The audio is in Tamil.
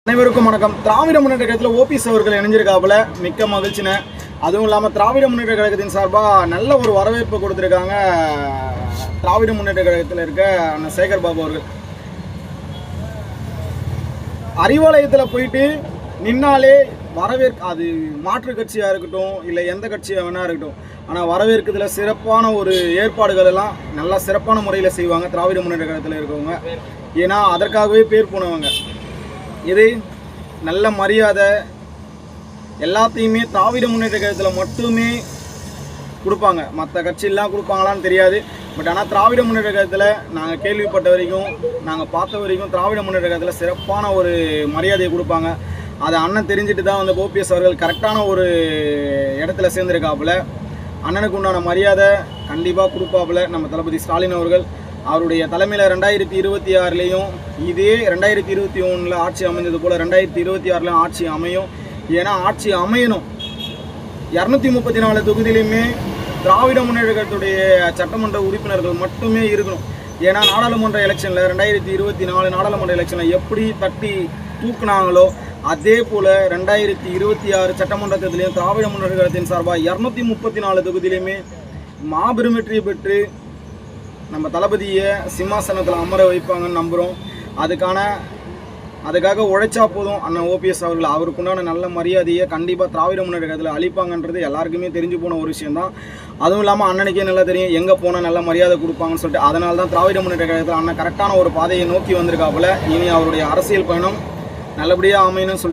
அனைவருக்கும் வணக்கம். திராவிட முன்னேற்ற கழகத்தில் ஓபிஎஸ் அவர்கள் இணைஞ்சிருக்காப்புல மிக்க மகிழ்ச்சின. அதுவும் இல்லாமல் திராவிட முன்னேற்ற கழகத்தின் சார்பாக நல்ல ஒரு வரவேற்பு கொடுத்துருக்காங்க. திராவிட முன்னேற்ற கழகத்தில் இருக்க அண்ணன் சேகர் பாபு அவர்கள் அறிவாலயத்தில் போயிட்டு நின்னாலே அது மாற்று கட்சியாக இருக்கட்டும் இல்லை எந்த கட்சியாக வேணா இருக்கட்டும், ஆனால் வரவேற்கிறதுல சிறப்பான ஒரு ஏற்பாடுகள் எல்லாம் நல்லா சிறப்பான முறையில் செய்வாங்க திராவிட முன்னேற்ற கழகத்தில் இருக்கவங்க. ஏன்னா அதற்காகவே பேர் போனவங்க. இது நல்ல மரியாதை எல்லாத்தையுமே திராவிட முன்னேற்ற கழகத்தில் மட்டுமே கொடுப்பாங்க. மற்ற கட்சியெல்லாம் கொடுப்பாங்களான்னு தெரியாது. பட் ஆனால் திராவிட முன்னேற்ற கழகத்தில் நாங்கள் கேள்விப்பட்ட வரைக்கும், நாங்கள் பார்த்த வரைக்கும் திராவிட முன்னேற்ற கழகத்தில் சிறப்பான ஒரு மரியாதையை கொடுப்பாங்க. அதை அண்ணன் தெரிஞ்சுட்டு தான் வந்து ஓபிஎஸ் அவர்கள் கரெக்டான ஒரு இடத்துல சேர்ந்துருக்காப்புல. அண்ணனுக்கு உண்டான மரியாதை கண்டிப்பாக கொடுப்பாப்புல நம்ம தளபதி ஸ்டாலின் அவர்கள். அவருடைய தலைமையில் 2026லேயும் இதே 2021 ஆட்சி அமைந்தது போல் 2026 ஆட்சி அமையும். ஏன்னா ஆட்சி அமையணும். 234 தொகுதியிலையுமே திராவிட முன்னேற்ற கழகத்துடைய சட்டமன்ற உறுப்பினர்கள் மட்டுமே இருக்கணும். ஏன்னா நாடாளுமன்ற எலெக்ஷனில் 2024 நாடாளுமன்ற எலெக்ஷனில் எப்படி தட்டி தூக்குனாங்களோ அதே போல் 2026 சட்டமன்ற தேர்தலையும் திராவிட முன்னேற்ற கழகத்தின் சார்பாக 234 தொகுதியிலையுமே மாபெரும் வெற்றியை பெற்று நம்ம தளபதியை சிம்மாசனத்தில் அமர வைப்பாங்கன்னு நம்புகிறோம். அதுக்காக உழைச்சா போதும் அண்ணன் ஓபிஎஸ் அவர்கள். அவருக்குண்டான நல்ல மரியாதையை கண்டிப்பாக திராவிட முன்னேற்ற கழகத்தில் அளிப்பாங்கன்றது எல்லாருக்குமே தெரிஞ்சு போன ஒரு விஷயந்தான். அதுவும் இல்லாமல் அண்ணனுக்கே நல்லா தெரியும் எங்கே போனால் நல்ல மரியாதை கொடுப்பாங்கன்னு சொல்லிட்டு. அதனால தான் திராவிட முன்னேற்ற கழகத்தில் அண்ணன் கரெக்டான ஒரு பாதையை நோக்கி வந்திருக்காப்புல. இனி அவருடைய அரசியல் பயணம் நல்லபடியாக அமையணும்னு சொல்லி